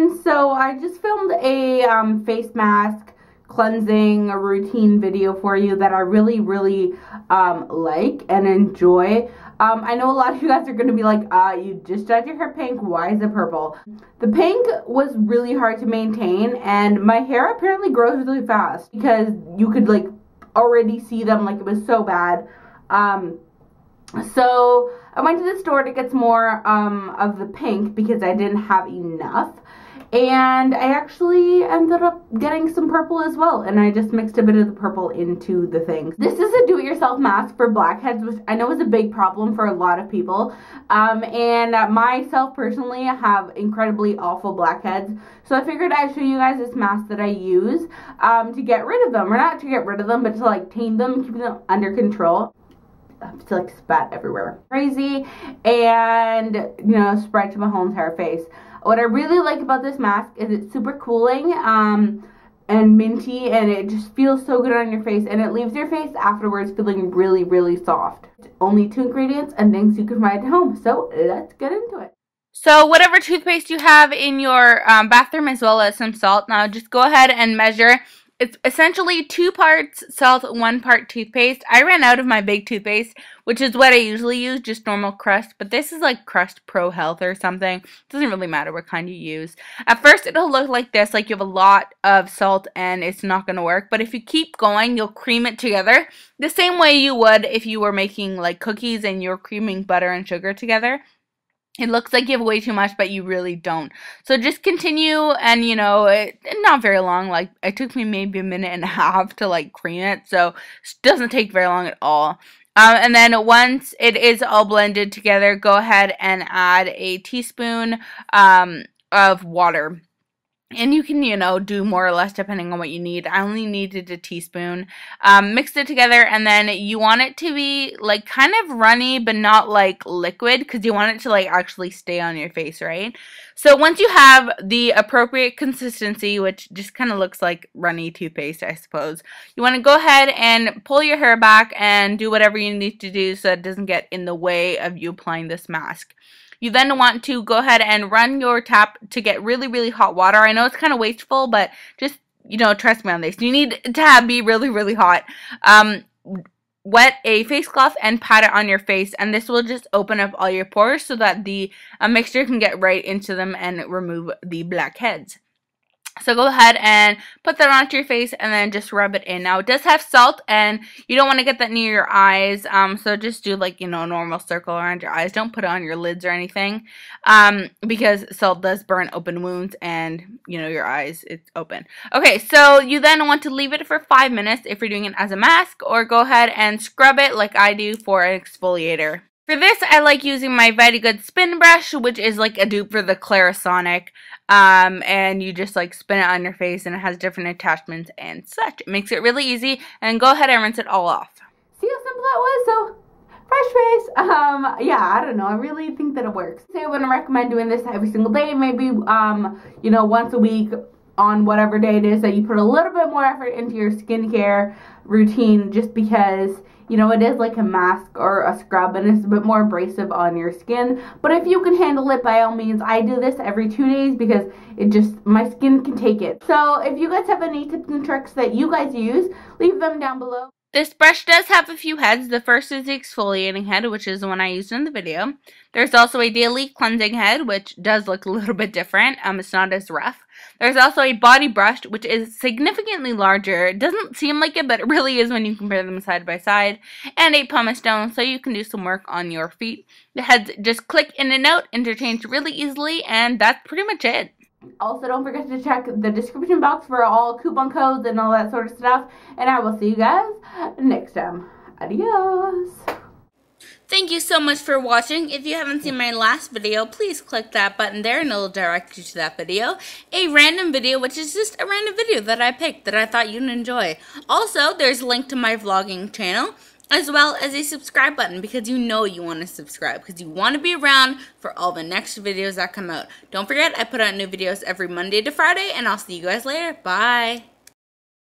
everyone. So I just filmed a face mask cleansing routine video for you that I really like and enjoy. I know a lot of you guys are going to be like, you just dyed your hair pink, why is it purple? The pink was really hard to maintain, and my hair apparently grows really fast because you could like already see them, like it was so bad. So I went to the store to get some more of the pink because I didn't have enough, and I actually ended up getting some purple as well, and I just mixed a bit of the purple into the thing. This is a do-it-yourself mask for blackheads, which I know is a big problem for a lot of people, and myself personally have incredibly awful blackheads, so I figured I'd show you guys this mask that I use to get rid of them, or not to get rid of them, but to like tame them, keep them under control. To like spat everywhere, crazy, and you know, spread to my whole entire face. What I really like about this mask is it's super cooling and minty, and it just feels so good on your face, and it leaves your face afterwards feeling really soft. Only 2 ingredients and things you can find at home, so let's get into it. So whatever toothpaste you have in your bathroom, as well as some salt. Now just go ahead and measure. It's essentially 2 parts salt, 1 part toothpaste. I ran out of my big toothpaste, which is what I usually use, just normal Crust. But this is like Crust Pro Health or something. It doesn't really matter what kind you use. At first, it'll look like this, like you have a lot of salt and it's not going to work. But if you keep going, you'll cream it together the same way you would if you were making like cookies and you're creaming butter and sugar together. It looks like you have way too much, but you really don't. So just continue, and you know, not very long. Like, it took me maybe a minute and a half to like cream it, so it doesn't take very long at all. And then once it is all blended together, go ahead and add a teaspoon of water. And you can, you know, do more or less depending on what you need. I only needed a teaspoon. Mixed it together, and then you want it to be like kind of runny, but not like liquid, because you want it to like actually stay on your face, right? So once you have the appropriate consistency, which just kind of looks like runny toothpaste, I suppose, you want to go ahead and pull your hair back and do whatever you need to do so it doesn't get in the way of you applying this mask. You then want to go ahead and run your tap to get really hot water. I know it's kind of wasteful, but just, you know, trust me on this. You need to be really hot. Wet a face cloth and pat it on your face, and this will just open up all your pores so that the mixture can get right into them and remove the blackheads. So go ahead and put that onto your face and then just rub it in. Now it does have salt, and you don't want to get that near your eyes, so just do like, you know, a normal circle around your eyes. Don't put it on your lids or anything, because salt does burn open wounds, and you know, your eyes, it's open. Okay, so you then want to leave it for 5 minutes if you're doing it as a mask, or go ahead and scrub it like I do for an exfoliator. For this, I like using my Very Good spin brush, which is like a dupe for the Clarisonic. And you just like spin it on your face, and it has different attachments and such. It makes it really easy, and go ahead and rinse it all off. See how simple that was? So fresh face. Yeah, I don't know, I really think that it works. So I wouldn't recommend doing this every single day. Maybe you know, once a week on whatever day it is that you put a little bit more effort into your skincare routine, just because, you know, it is like a mask or a scrub, and it's a bit more abrasive on your skin. But if you can handle it, by all means. I do this every 2 days because it just, my skin can take it. So if you guys have any tips and tricks that you guys use, leave them down below. This brush does have a few heads. The first is the exfoliating head, which is the one I used in the video. There's also a daily cleansing head, which does look a little bit different. It's not as rough. There's also a body brush, which is significantly larger. It doesn't seem like it, but it really is when you compare them side by side. And a pumice stone, so you can do some work on your feet. The heads just click in and out, interchange really easily, and that's pretty much it. Also, don't forget to check the description box for all coupon codes and all that sort of stuff. And I will see you guys next time. Adios. Thank you so much for watching. If you haven't seen my last video, please click that button there and it'll direct you to that video. A random video, which is just a random video that I picked that I thought you'd enjoy. Also, there's a link to my vlogging channel, as well as a subscribe button, because you know you want to subscribe, because you want to be around for all the next videos that come out. Don't forget, I put out new videos every Monday to Friday, and I'll see you guys later. Bye!